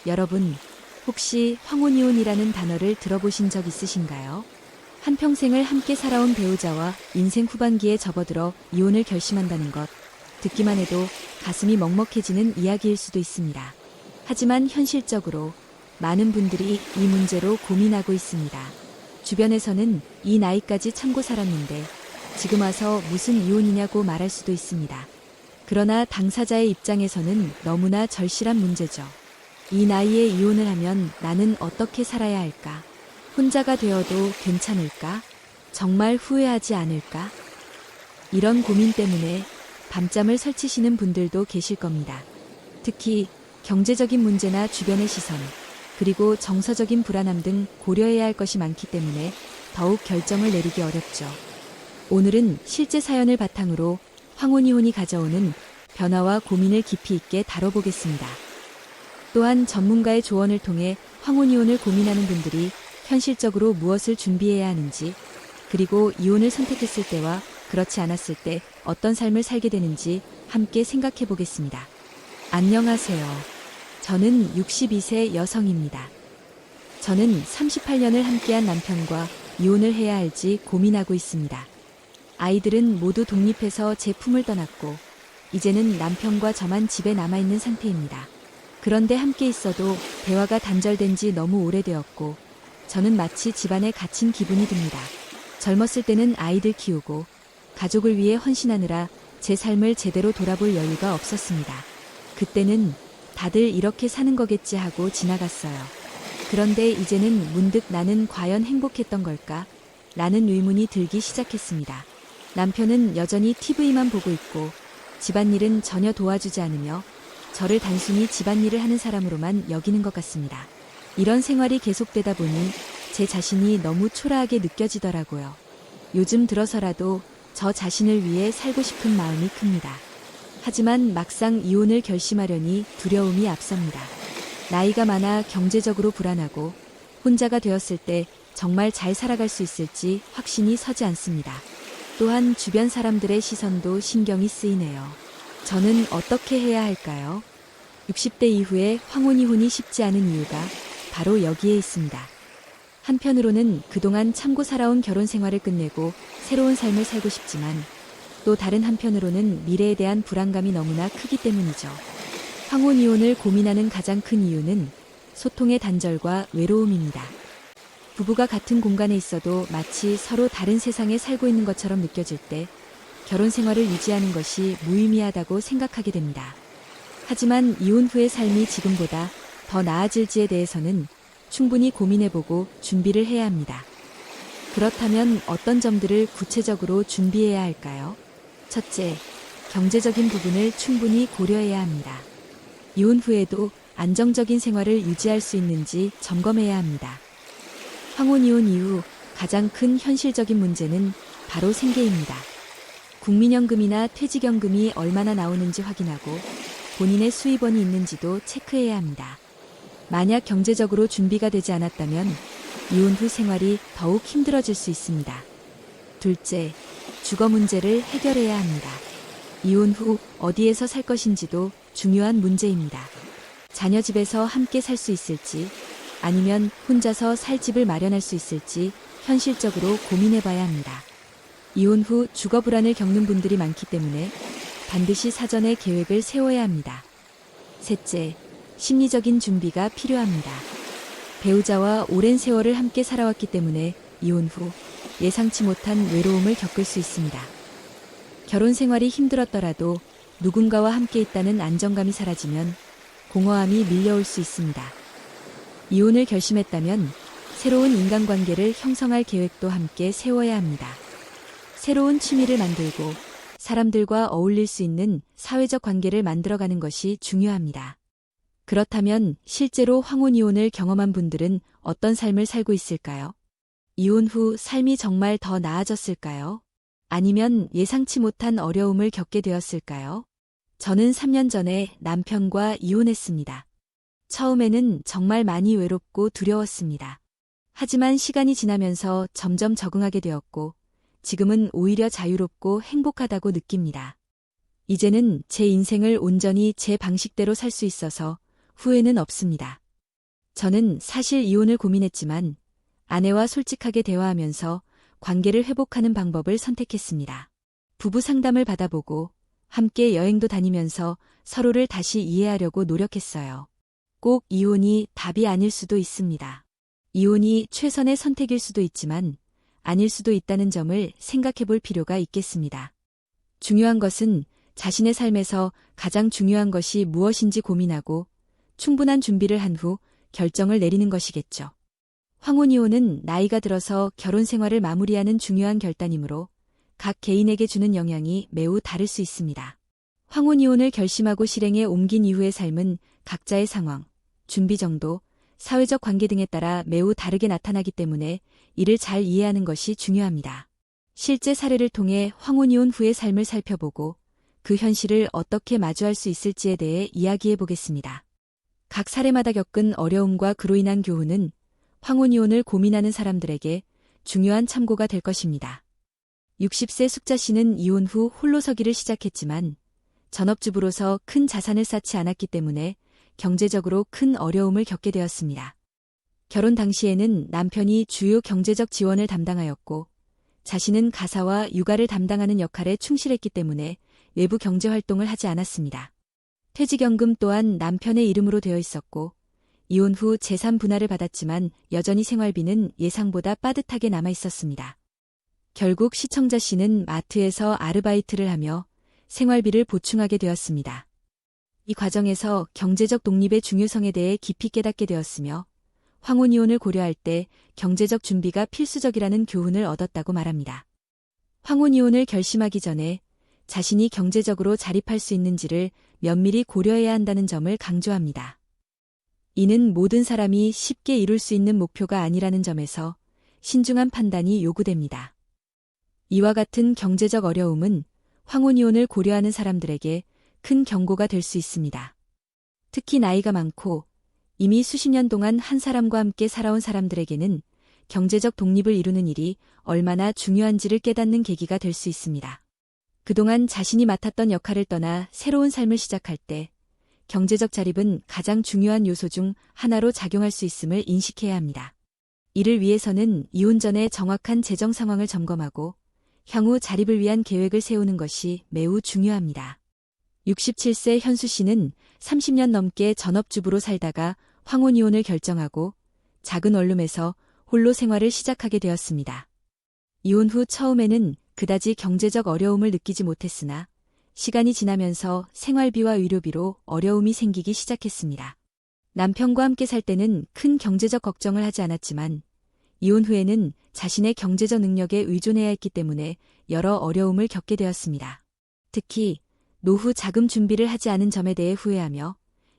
여러분, 혹시 황혼이혼이라는 단어를 들어보신 적 있으신가요? 한평생을 함께 살아온 배우자와 인생 후반기에 접어들어 이혼을 결심한다는 것, 듣기만 해도 가슴이 먹먹해지는 이야기일 수도 있습니다. 하지만 현실적으로 많은 분들이 이 문제로 고민하고 있습니다. 주변에서는 이 나이까지 참고 살았는데 지금 와서 무슨 이혼이냐고 말할 수도 있습니다. 그러나 당사자의 입장에서는 너무나 절실한 문제죠. 이 나이에 이혼을 하면 나는 어떻게 살아야 할까? 혼자가 되어도 괜찮을까? 정말 후회하지 않을까? 이런 고민 때문에 밤잠을 설치시는 분들도 계실 겁니다. 특히 경제적인 문제나 주변의 시선, 그리고 정서적인 불안함 등 고려해야 할 것이 많기 때문에 더욱 결정을 내리기 어렵죠. 오늘은 실제 사연을 바탕으로 황혼이혼이 가져오는 변화와 고민을 깊이 있게 다뤄보겠습니다. 또한 전문가의 조언을 통해 황혼이혼을 고민하는 분들이 현실적으로 무엇을 준비해야 하는지, 그리고 이혼을 선택했을 때와 그렇지 않았을 때 어떤 삶을 살게 되는지 함께 생각해 보겠습니다. 안녕하세요. 저는 62세 여성입니다. 저는 38년을 함께한 남편과 이혼을 해야 할지 고민하고 있습니다. 아이들은 모두 독립해서 제 품을 떠났고 이제는 남편과 저만 집에 남아있는 상태입니다. 그런데 함께 있어도 대화가 단절된 지 너무 오래되었고 저는 마치 집안에 갇힌 기분이 듭니다. 젊었을 때는 아이들 키우고 가족을 위해 헌신하느라 제 삶을 제대로 돌아볼 여유가 없었습니다. 그때는 다들 이렇게 사는 거겠지 하고 지나갔어요. 그런데 이제는 문득 나는 과연 행복했던 걸까? 라는 의문이 들기 시작했습니다. 남편은 여전히 TV만 보고 있고 집안일은 전혀 도와주지 않으며 저를 단순히 집안일을 하는 사람으로만 여기는 것 같습니다. 이런 생활이 계속되다 보니 제 자신이 너무 초라하게 느껴지더라고요. 요즘 들어서라도 저 자신을 위해 살고 싶은 마음이 큽니다. 하지만 막상 이혼을 결심하려니 두려움이 앞섭니다. 나이가 많아 경제적으로 불안하고 혼자가 되었을 때 정말 잘 살아갈 수 있을지 확신이 서지 않습니다. 또한 주변 사람들의 시선도 신경이 쓰이네요. 저는 어떻게 해야 할까요? 60대 이후에 황혼이혼이 쉽지 않은 이유가 바로 여기에 있습니다. 한편으로는 그동안 참고 살아온 결혼 생활을 끝내고 새로운 삶을 살고 싶지만 또 다른 한편으로는 미래에 대한 불안감이 너무나 크기 때문이죠. 황혼이혼을 고민하는 가장 큰 이유는 소통의 단절과 외로움입니다. 부부가 같은 공간에 있어도 마치 서로 다른 세상에 살고 있는 것처럼 느껴질 때 결혼 생활을 유지하는 것이 무의미하다고 생각하게 됩니다. 하지만 이혼 후의 삶이 지금보다 더 나아질지에 대해서는 충분히 고민해보고 준비를 해야 합니다. 그렇다면 어떤 점들을 구체적으로 준비해야 할까요? 첫째, 경제적인 부분을 충분히 고려해야 합니다. 이혼 후에도 안정적인 생활을 유지할 수 있는지 점검해야 합니다. 황혼이혼 이후 가장 큰 현실적인 문제는 바로 생계입니다. 국민연금이나 퇴직연금이 얼마나 나오는지 확인하고 본인의 수입원이 있는지도 체크해야 합니다. 만약 경제적으로 준비가 되지 않았다면 이혼 후 생활이 더욱 힘들어질 수 있습니다. 둘째, 주거 문제를 해결해야 합니다. 이혼 후 어디에서 살 것인지도 중요한 문제입니다. 자녀 집에서 함께 살 수 있을지 아니면 혼자서 살 집을 마련할 수 있을지 현실적으로 고민해봐야 합니다. 이혼 후 주거 불안을 겪는 분들이 많기 때문에 반드시 사전에 계획을 세워야 합니다. 셋째, 심리적인 준비가 필요합니다. 배우자와 오랜 세월을 함께 살아왔기 때문에 이혼 후 예상치 못한 외로움을 겪을 수 있습니다. 결혼 생활이 힘들었더라도 누군가와 함께 있다는 안정감이 사라지면 공허함이 밀려올 수 있습니다. 이혼을 결심했다면 새로운 인간관계를 형성할 계획도 함께 세워야 합니다. 새로운 취미를 만들고 사람들과 어울릴 수 있는 사회적 관계를 만들어가는 것이 중요합니다. 그렇다면 실제로 황혼이혼을 경험한 분들은 어떤 삶을 살고 있을까요? 이혼 후 삶이 정말 더 나아졌을까요? 아니면 예상치 못한 어려움을 겪게 되었을까요? 저는 3년 전에 남편과 이혼했습니다. 처음에는 정말 많이 외롭고 두려웠습니다. 하지만 시간이 지나면서 점점 적응하게 되었고 지금은 오히려 자유롭고 행복하다고 느낍니다. 이제는 제 인생을 온전히 제 방식대로 살 수 있어서 후회는 없습니다. 저는 사실 이혼을 고민했지만 아내와 솔직하게 대화하면서 관계를 회복하는 방법을 선택했습니다. 부부 상담을 받아보고 함께 여행도 다니면서 서로를 다시 이해하려고 노력했어요. 꼭 이혼이 답이 아닐 수도 있습니다. 이혼이 최선의 선택일 수도 있지만 아닐 수도 있다는 점을 생각해 볼 필요가 있겠습니다. 중요한 것은 자신의 삶에서 가장 중요한 것이 무엇인지 고민하고 충분한 준비를 한 후 결정을 내리는 것이겠죠. 황혼이혼은 나이가 들어서 결혼 생활을 마무리하는 중요한 결단이므로 각 개인에게 주는 영향이 매우 다를 수 있습니다. 황혼이혼을 결심하고 실행에 옮긴 이후의 삶은 각자의 상황, 준비 정도, 사회적 관계 등에 따라 매우 다르게 나타나기 때문에 이를 잘 이해하는 것이 중요합니다. 실제 사례를 통해 황혼이혼 후의 삶을 살펴보고 그 현실을 어떻게 마주할 수 있을지에 대해 이야기해 보겠습니다. 각 사례마다 겪은 어려움과 그로 인한 교훈은 황혼이혼을 고민하는 사람들에게 중요한 참고가 될 것입니다. 60세 숙자 씨는 이혼 후 홀로 서기를 시작했지만 전업주부로서 큰 자산을 쌓지 않았기 때문에 경제적으로 큰 어려움을 겪게 되었습니다. 결혼 당시에는 남편이 주요 경제적 지원을 담당하였고 자신은 가사와 육아를 담당하는 역할에 충실했기 때문에 외부 경제 활동을 하지 않았습니다. 퇴직연금 또한 남편의 이름으로 되어 있었고 이혼 후 재산 분할을 받았지만 여전히 생활비는 예상보다 빠듯하게 남아 있었습니다. 결국 시청자 씨는 마트에서 아르바이트를 하며 생활비를 보충하게 되었습니다. 이 과정에서 경제적 독립의 중요성에 대해 깊이 깨닫게 되었으며 황혼이혼을 고려할 때 경제적 준비가 필수적이라는 교훈을 얻었다고 말합니다. 황혼이혼을 결심하기 전에 자신이 경제적으로 자립할 수 있는지를 면밀히 고려해야 한다는 점을 강조합니다. 이는 모든 사람이 쉽게 이룰 수 있는 목표가 아니라는 점에서 신중한 판단이 요구됩니다. 이와 같은 경제적 어려움은 황혼이혼을 고려하는 사람들에게 큰 경고가 될 수 있습니다. 특히 나이가 많고 이미 수십 년 동안 한 사람과 함께 살아온 사람들에게는 경제적 독립을 이루는 일이 얼마나 중요한지를 깨닫는 계기가 될 수 있습니다. 그동안 자신이 맡았던 역할을 떠나 새로운 삶을 시작할 때 경제적 자립은 가장 중요한 요소 중 하나로 작용할 수 있음을 인식해야 합니다. 이를 위해서는 이혼 전에 정확한 재정 상황을 점검하고 향후 자립을 위한 계획을 세우는 것이 매우 중요합니다. 67세 현수 씨는 30년 넘게 전업주부로 살다가 황혼이혼을 결정하고 작은 원룸에서 홀로 생활을 시작하게 되었습니다. 이혼 후 처음에는 그다지 경제적 어려움을 느끼지 못했으나 시간이 지나면서 생활비와 의료비로 어려움이 생기기 시작했습니다. 남편과 함께 살 때는 큰 경제적 걱정을 하지 않았지만 이혼 후에는 자신의 경제적 능력에 의존해야 했기 때문에 여러 어려움을 겪게 되었습니다. 특히 노후 자금 준비를 하지 않은 점에 대해 후회하며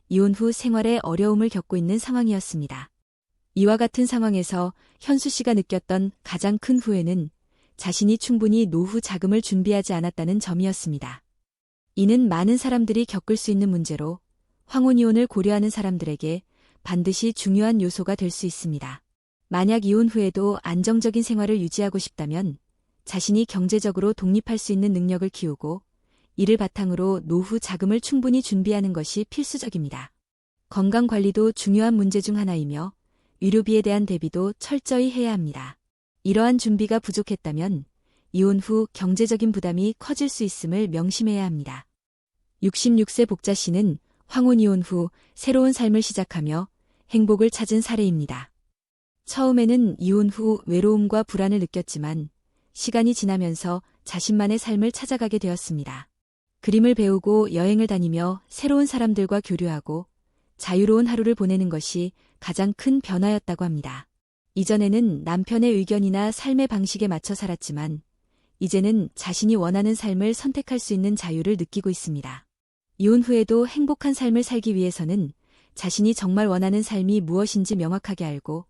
이혼 후 생활에 어려움을 겪고 있는 상황이었습니다. 이와 같은 상황에서 현수 씨가 느꼈던 가장 큰 후회는 자신이 충분히 노후 자금을 준비하지 않았다는 점이었습니다. 이는 많은 사람들이 겪을 수 있는 문제로 황혼이혼을 고려하는 사람들에게 반드시 중요한 요소가 될 수 있습니다. 만약 이혼 후에도 안정적인 생활을 유지하고 싶다면 자신이 경제적으로 독립할 수 있는 능력을 키우고 이를 바탕으로 노후 자금을 충분히 준비하는 것이 필수적입니다. 건강관리도 중요한 문제 중 하나이며 의료비에 대한 대비도 철저히 해야 합니다. 이러한 준비가 부족했다면 이혼 후 경제적인 부담이 커질 수 있음을 명심해야 합니다. 66세 복자 씨는 황혼이혼 후 새로운 삶을 시작하며 행복을 찾은 사례입니다. 처음에는 이혼 후 외로움과 불안을 느꼈지만 시간이 지나면서 자신만의 삶을 찾아가게 되었습니다. 그림을 배우고 여행을 다니며 새로운 사람들과 교류하고 자유로운 하루를 보내는 것이 가장 큰 변화였다고 합니다. 이전에는 남편의 의견이나 삶의 방식에 맞춰 살았지만 이제는 자신이 원하는 삶을 선택할 수 있는 자유를 느끼고 있습니다. 이혼 후에도 행복한 삶을 살기 위해서는 자신이 정말 원하는 삶이 무엇인지 명확하게 알고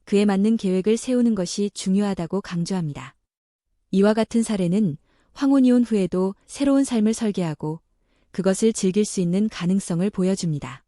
그에 맞는 계획을 세우는 것이 중요하다고 강조합니다. 이와 같은 사례는 황혼이혼 후에도 새로운 삶을 설계하고 그것을 즐길 수 있는 가능성을 보여줍니다.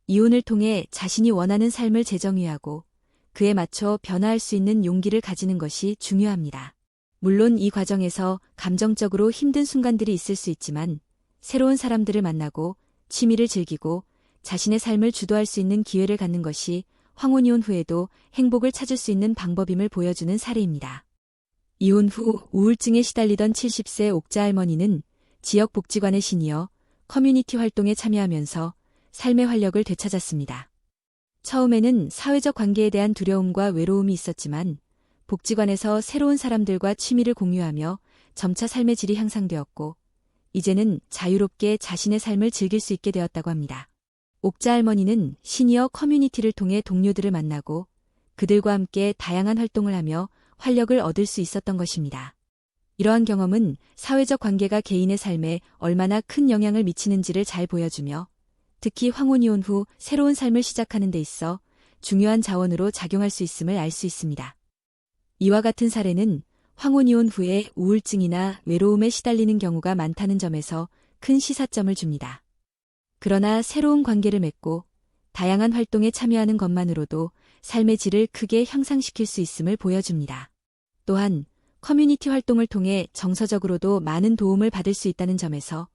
이혼을 통해 자신이 원하는 삶을 재정의하고 그에 맞춰 변화할 수 있는 용기를 가지는 것이 중요합니다. 물론 이 과정에서 감정적으로 힘든 순간들이 있을 수 있지만 새로운 사람들을 만나고 취미를 즐기고 자신의 삶을 주도할 수 있는 기회를 갖는 것이 황혼 이혼 후에도 행복을 찾을 수 있는 방법임을 보여주는 사례입니다. 이혼 후 우울증에 시달리던 70세 옥자 할머니는 지역 복지관의 시니어 커뮤니티 활동에 참여하면서 삶의 활력을 되찾았습니다. 처음에는 사회적 관계에 대한 두려움과 외로움이 있었지만 복지관에서 새로운 사람들과 취미를 공유하며 점차 삶의 질이 향상되었고 이제는 자유롭게 자신의 삶을 즐길 수 있게 되었다고 합니다. 옥자 할머니는 시니어 커뮤니티를 통해 동료들을 만나고 그들과 함께 다양한 활동을 하며 활력을 얻을 수 있었던 것입니다. 이러한 경험은 사회적 관계가 개인의 삶에 얼마나 큰 영향을 미치는지를 잘 보여주며 특히 황혼 이혼 후 새로운 삶을 시작하는 데 있어 중요한 자원으로 작용할 수 있음을 알 수 있습니다. 이와 같은 사례는 황혼 이혼 후에 우울증이나 외로움에 시달리는 경우가 많다는 점에서 큰 시사점을 줍니다. 그러나 새로운 관계를 맺고 다양한 활동에 참여하는 것만으로도 삶의 질을 크게 향상시킬 수 있음을 보여줍니다. 또한 커뮤니티 활동을 통해 정서적으로도 많은 도움을 받을 수 있다는 점에서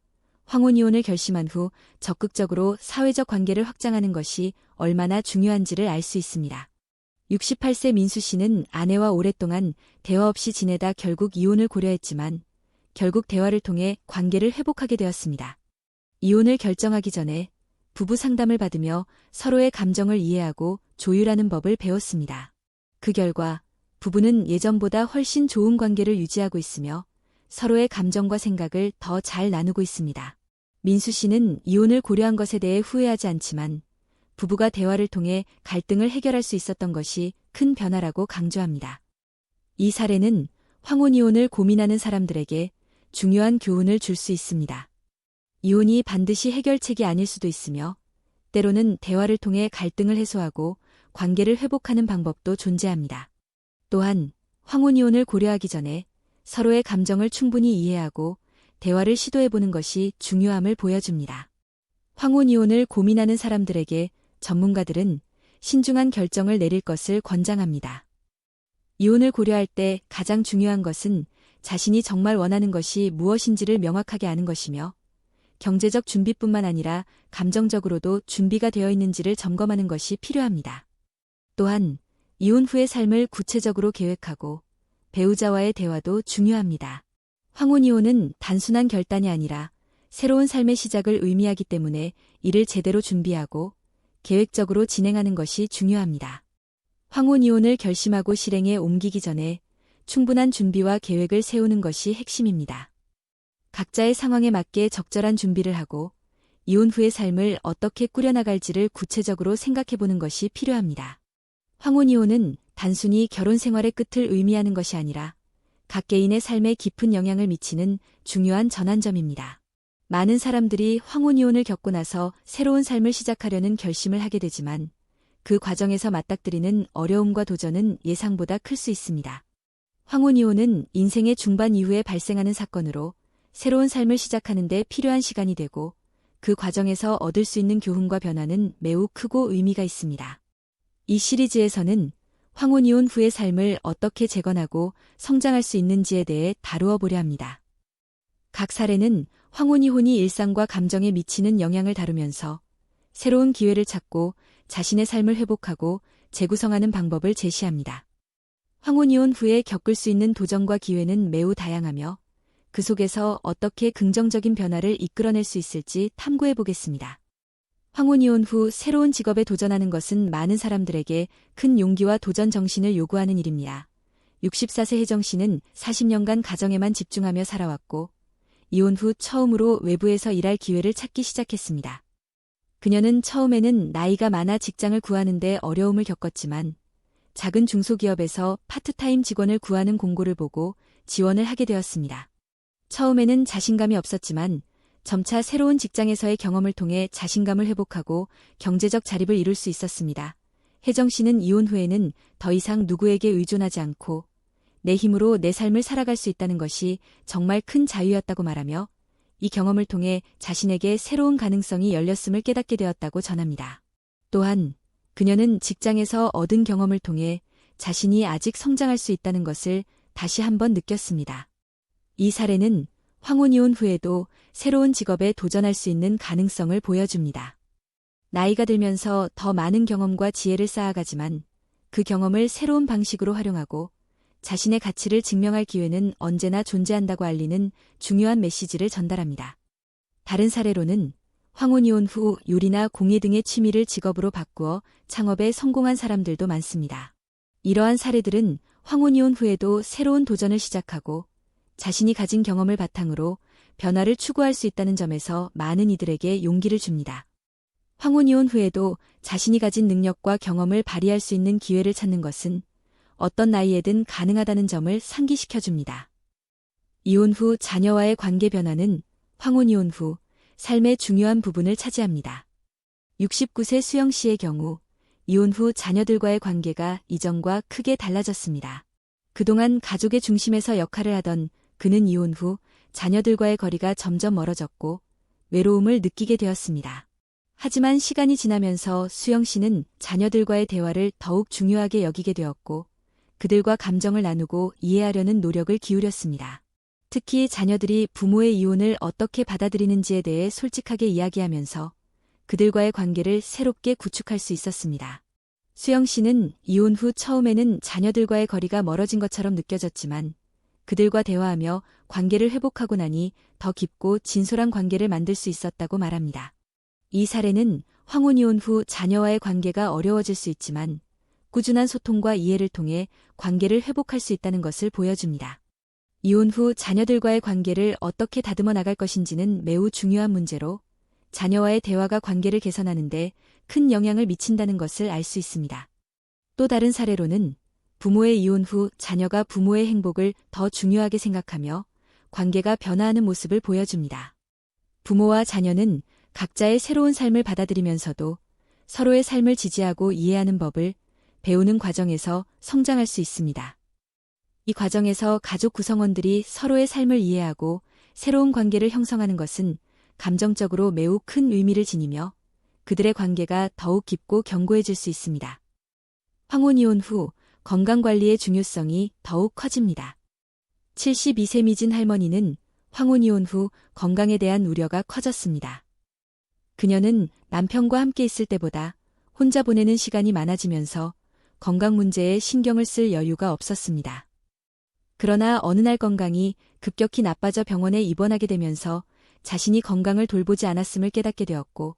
황혼 이혼을 결심한 후 적극적으로 사회적 관계를 확장하는 것이 얼마나 중요한지를 알 수 있습니다. 68세 민수 씨는 아내와 오랫동안 대화 없이 지내다 결국 이혼을 고려했지만 결국 대화를 통해 관계를 회복하게 되었습니다. 이혼을 결정하기 전에 부부 상담을 받으며 서로의 감정을 이해하고 조율하는 법을 배웠습니다. 그 결과 부부는 예전보다 훨씬 좋은 관계를 유지하고 있으며 서로의 감정과 생각을 더 잘 나누고 있습니다. 민수 씨는 이혼을 고려한 것에 대해 후회하지 않지만 부부가 대화를 통해 갈등을 해결할 수 있었던 것이 큰 변화라고 강조합니다. 이 사례는 황혼 이혼을 고민하는 사람들에게 중요한 교훈을 줄 수 있습니다. 이혼이 반드시 해결책이 아닐 수도 있으며 때로는 대화를 통해 갈등을 해소하고 관계를 회복하는 방법도 존재합니다. 또한 황혼 이혼을 고려하기 전에 서로의 감정을 충분히 이해하고 대화를 시도해보는 것이 중요함을 보여줍니다. 황혼 이혼을 고민하는 사람들에게 전문가들은 신중한 결정을 내릴 것을 권장합니다. 이혼을 고려할 때 가장 중요한 것은 자신이 정말 원하는 것이 무엇인지를 명확하게 아는 것이며 경제적 준비뿐만 아니라 감정적으로도 준비가 되어 있는지를 점검하는 것이 필요합니다. 또한 이혼 후의 삶을 구체적으로 계획하고 배우자와의 대화도 중요합니다. 황혼 이혼은 단순한 결단이 아니라 새로운 삶의 시작을 의미하기 때문에 이를 제대로 준비하고 계획적으로 진행하는 것이 중요합니다. 황혼 이혼을 결심하고 실행에 옮기기 전에 충분한 준비와 계획을 세우는 것이 핵심입니다. 각자의 상황에 맞게 적절한 준비를 하고 이혼 후의 삶을 어떻게 꾸려나갈지를 구체적으로 생각해보는 것이 필요합니다. 황혼 이혼은 단순히 결혼 생활의 끝을 의미하는 것이 아니라 각 개인의 삶에 깊은 영향을 미치는 중요한 전환점입니다. 많은 사람들이 황혼 이혼을 겪고 나서 새로운 삶을 시작하려는 결심을 하게 되지만 그 과정에서 맞닥뜨리는 어려움과 도전은 예상보다 클 수 있습니다. 황혼 이혼은 인생의 중반 이후에 발생하는 사건으로 새로운 삶을 시작하는 데 필요한 시간이 되고 그 과정에서 얻을 수 있는 교훈과 변화는 매우 크고 의미가 있습니다. 이 시리즈에서는 황혼 이혼 후의 삶을 어떻게 재건하고 성장할 수 있는지에 대해 다루어 보려 합니다. 각 사례는 황혼 이혼이 일상과 감정에 미치는 영향을 다루면서 새로운 기회를 찾고 자신의 삶을 회복하고 재구성하는 방법을 제시합니다. 황혼 이혼 후에 겪을 수 있는 도전과 기회는 매우 다양하며 그 속에서 어떻게 긍정적인 변화를 이끌어낼 수 있을지 탐구해 보겠습니다. 황혼 이혼 후 새로운 직업에 도전하는 것은 많은 사람들에게 큰 용기와 도전 정신을 요구하는 일입니다. 64세 혜정 씨는 40년간 가정에만 집중하며 살아왔고 이혼 후 처음으로 외부에서 일할 기회를 찾기 시작했습니다. 그녀는 처음에는 나이가 많아 직장을 구하는 데 어려움을 겪었지만 작은 중소기업에서 파트타임 직원을 구하는 공고를 보고 지원을 하게 되었습니다. 처음에는 자신감이 없었지만 점차 새로운 직장에서의 경험을 통해 자신감을 회복하고 경제적 자립을 이룰 수 있었습니다. 혜정 씨는 이혼 후에는 더 이상 누구에게 의존하지 않고 내 힘으로 내 삶을 살아갈 수 있다는 것이 정말 큰 자유였다고 말하며 이 경험을 통해 자신에게 새로운 가능성이 열렸음을 깨닫게 되었다고 전합니다. 또한 그녀는 직장에서 얻은 경험을 통해 자신이 아직 성장할 수 있다는 것을 다시 한번 느꼈습니다. 이 사례는 황혼 이혼 후에도 새로운 직업에 도전할 수 있는 가능성을 보여줍니다. 나이가 들면서 더 많은 경험과 지혜를 쌓아가지만 그 경험을 새로운 방식으로 활용하고 자신의 가치를 증명할 기회는 언제나 존재한다고 알리는 중요한 메시지를 전달합니다. 다른 사례로는 황혼이 온 후 요리나 공예 등의 취미를 직업으로 바꾸어 창업에 성공한 사람들도 많습니다. 이러한 사례들은 황혼이 온 후에도 새로운 도전을 시작하고 자신이 가진 경험을 바탕으로 변화를 추구할 수 있다는 점에서 많은 이들에게 용기를 줍니다. 황혼이 온 후에도 자신이 가진 능력과 경험을 발휘할 수 있는 기회를 찾는 것은 어떤 나이에든 가능하다는 점을 상기시켜줍니다. 이혼 후 자녀와의 관계 변화는 황혼이 온 후 삶의 중요한 부분을 차지합니다. 69세 수영 씨의 경우 이혼 후 자녀들과의 관계가 이전과 크게 달라졌습니다. 그동안 가족의 중심에서 역할을 하던 그는 이혼 후 자녀들과의 거리가 점점 멀어졌고 외로움을 느끼게 되었습니다. 하지만 시간이 지나면서 수영 씨는 자녀들과의 대화를 더욱 중요하게 여기게 되었고 그들과 감정을 나누고 이해하려는 노력을 기울였습니다. 특히 자녀들이 부모의 이혼을 어떻게 받아들이는지에 대해 솔직하게 이야기하면서 그들과의 관계를 새롭게 구축할 수 있었습니다. 수영 씨는 이혼 후 처음에는 자녀들과의 거리가 멀어진 것처럼 느껴졌지만 그들과 대화하며 관계를 회복하고 나니 더 깊고 진솔한 관계를 만들 수 있었다고 말합니다. 이 사례는 황혼 이혼 후 자녀와의 관계가 어려워질 수 있지만 꾸준한 소통과 이해를 통해 관계를 회복할 수 있다는 것을 보여줍니다. 이혼 후 자녀들과의 관계를 어떻게 다듬어 나갈 것인지는 매우 중요한 문제로 자녀와의 대화가 관계를 개선하는 데 큰 영향을 미친다는 것을 알 수 있습니다. 또 다른 사례로는 부모의 이혼 후 자녀가 부모의 행복을 더 중요하게 생각하며 관계가 변화하는 모습을 보여줍니다. 부모와 자녀는 각자의 새로운 삶을 받아들이면서도 서로의 삶을 지지하고 이해하는 법을 배우는 과정에서 성장할 수 있습니다. 이 과정에서 가족 구성원들이 서로의 삶을 이해하고 새로운 관계를 형성하는 것은 감정적으로 매우 큰 의미를 지니며 그들의 관계가 더욱 깊고 견고해질 수 있습니다. 황혼 이혼 후 건강관리의 중요성이 더욱 커집니다. 72세 미진 할머니는 황혼 이혼 후 건강에 대한 우려가 커졌습니다. 그녀는 남편과 함께 있을 때보다 혼자 보내는 시간이 많아지면서 건강 문제에 신경을 쓸 여유가 없었습니다. 그러나 어느 날 건강이 급격히 나빠져 병원에 입원하게 되면서 자신이 건강을 돌보지 않았음을 깨닫게 되었고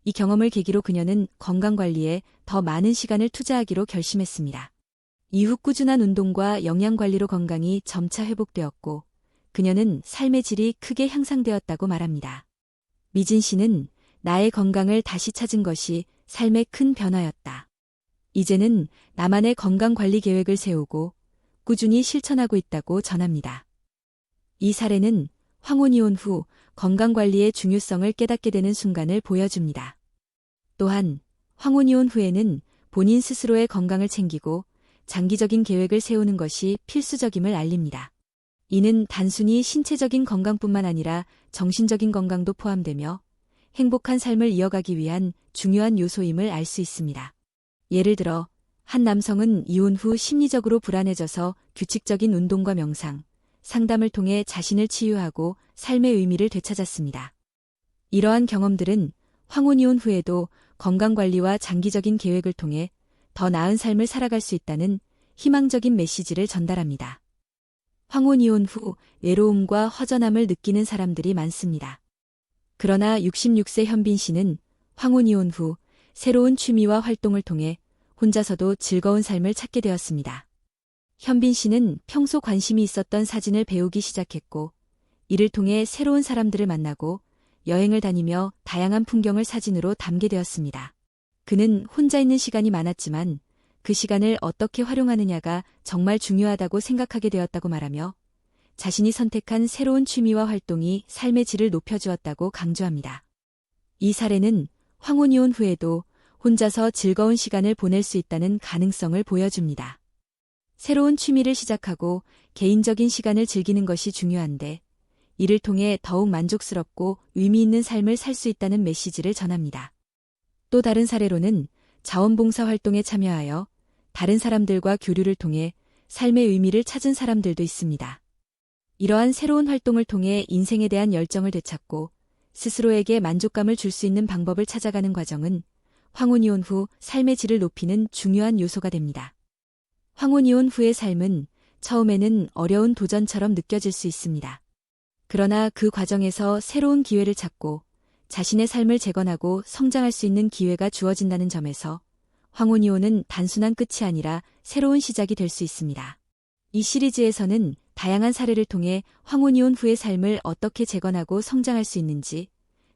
이 경험을 계기로 그녀는 건강관리에 더 많은 시간을 투자하기로 결심했습니다. 이후 꾸준한 운동과 영양관리로 건강이 점차 회복되었고 그녀는 삶의 질이 크게 향상되었다고 말합니다. 미진 씨는 나의 건강을 다시 찾은 것이 삶의 큰 변화였다. 이제는 나만의 건강관리 계획을 세우고 꾸준히 실천하고 있다고 전합니다. 이 사례는 황혼 이혼 후 건강관리의 중요성을 깨닫게 되는 순간을 보여줍니다. 또한 황혼 이혼 후에는 본인 스스로의 건강을 챙기고 장기적인 계획을 세우는 것이 필수적임을 알립니다. 이는 단순히 신체적인 건강뿐만 아니라 정신적인 건강도 포함되며 행복한 삶을 이어가기 위한 중요한 요소임을 알 수 있습니다. 예를 들어 한 남성은 이혼 후 심리적으로 불안해져서 규칙적인 운동과 명상, 상담을 통해 자신을 치유하고 삶의 의미를 되찾았습니다. 이러한 경험들은 황혼 이혼 후에도 건강관리와 장기적인 계획을 통해 더 나은 삶을 살아갈 수 있다는 희망적인 메시지를 전달합니다. 황혼 이혼 후 외로움과 허전함을 느끼는 사람들이 많습니다. 그러나 66세 현빈 씨는 황혼 이혼 후 새로운 취미와 활동을 통해 혼자서도 즐거운 삶을 찾게 되었습니다. 현빈 씨는 평소 관심이 있었던 사진을 배우기 시작했고 이를 통해 새로운 사람들을 만나고 여행을 다니며 다양한 풍경을 사진으로 담게 되었습니다. 그는 혼자 있는 시간이 많았지만 그 시간을 어떻게 활용하느냐가 정말 중요하다고 생각하게 되었다고 말하며 자신이 선택한 새로운 취미와 활동이 삶의 질을 높여주었다고 강조합니다. 이 사례는 황혼 이혼 후에도 혼자서 즐거운 시간을 보낼 수 있다는 가능성을 보여줍니다. 새로운 취미를 시작하고 개인적인 시간을 즐기는 것이 중요한데 이를 통해 더욱 만족스럽고 의미 있는 삶을 살 수 있다는 메시지를 전합니다. 또 다른 사례로는 자원봉사 활동에 참여하여 다른 사람들과 교류를 통해 삶의 의미를 찾은 사람들도 있습니다. 이러한 새로운 활동을 통해 인생에 대한 열정을 되찾고 스스로에게 만족감을 줄 수 있는 방법을 찾아가는 과정은 황혼이혼 후 삶의 질을 높이는 중요한 요소가 됩니다. 황혼이혼 후의 삶은 처음에는 어려운 도전처럼 느껴질 수 있습니다. 그러나 그 과정에서 새로운 기회를 찾고 자신의 삶을 재건하고 성장할 수 있는 기회가 주어진다는 점에서 황혼이혼은 단순한 끝이 아니라 새로운 시작이 될 수 있습니다. 이 시리즈에서는 다양한 사례를 통해 황혼이혼 후의 삶을 어떻게 재건하고 성장할 수 있는지,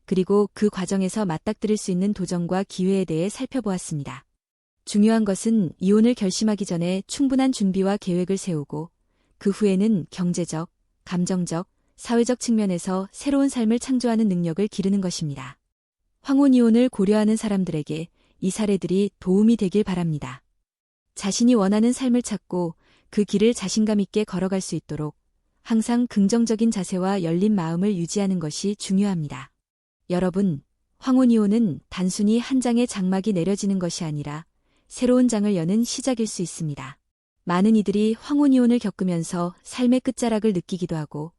그리고 그 과정에서 맞닥뜨릴 수 있는 도전과 기회에 대해 살펴보았습니다. 중요한 것은 이혼을 결심하기 전에 충분한 준비와 계획을 세우고 그 후에는 경제적, 감정적, 사회적 측면에서 새로운 삶을 창조하는 능력을 기르는 것입니다. 황혼이혼을 고려하는 사람들에게 이 사례들이 도움이 되길 바랍니다. 자신이 원하는 삶을 찾고 그 길을 자신감 있게 걸어갈 수 있도록 항상 긍정적인 자세와 열린 마음을 유지하는 것이 중요합니다. 여러분, 황혼이혼은 단순히 한 장의 장막이 내려지는 것이 아니라 새로운 장을 여는 시작일 수 있습니다. 많은 이들이 황혼이혼을 겪으면서 삶의 끝자락을 느끼기도 하고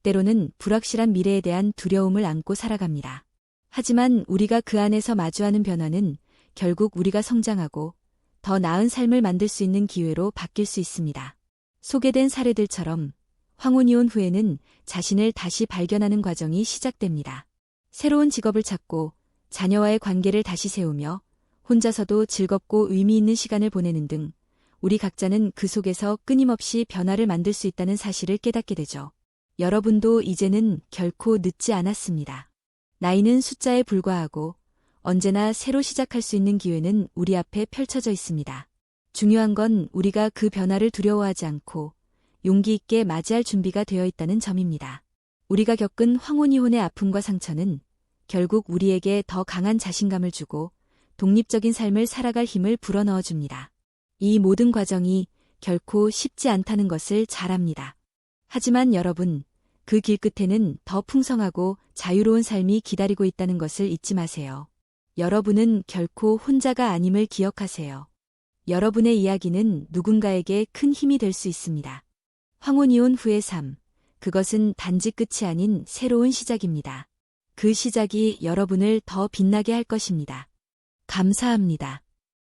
때로는 불확실한 미래에 대한 두려움을 안고 살아갑니다. 하지만 우리가 그 안에서 마주하는 변화는 결국 우리가 성장하고 더 나은 삶을 만들 수 있는 기회로 바뀔 수 있습니다. 소개된 사례들처럼 황혼이혼 후에는 자신을 다시 발견하는 과정이 시작됩니다. 새로운 직업을 찾고 자녀와의 관계를 다시 세우며 혼자서도 즐겁고 의미 있는 시간을 보내는 등 우리 각자는 그 속에서 끊임없이 변화를 만들 수 있다는 사실을 깨닫게 되죠. 여러분도 이제는 결코 늦지 않았습니다. 나이는 숫자에 불과하고 언제나 새로 시작할 수 있는 기회는 우리 앞에 펼쳐져 있습니다. 중요한 건 우리가 그 변화를 두려워하지 않고 용기 있게 맞이할 준비가 되어 있다는 점입니다. 우리가 겪은 황혼이혼의 아픔과 상처는 결국 우리에게 더 강한 자신감을 주고 독립적인 삶을 살아갈 힘을 불어넣어 줍니다. 이 모든 과정이 결코 쉽지 않다는 것을 잘 압니다. 하지만 여러분, 그 길 끝에는 더 풍성하고 자유로운 삶이 기다리고 있다는 것을 잊지 마세요. 여러분은 결코 혼자가 아님을 기억하세요. 여러분의 이야기는 누군가에게 큰 힘이 될 수 있습니다. 황혼이혼 후의 삶, 그것은 단지 끝이 아닌 새로운 시작입니다. 그 시작이 여러분을 더 빛나게 할 것입니다. 감사합니다.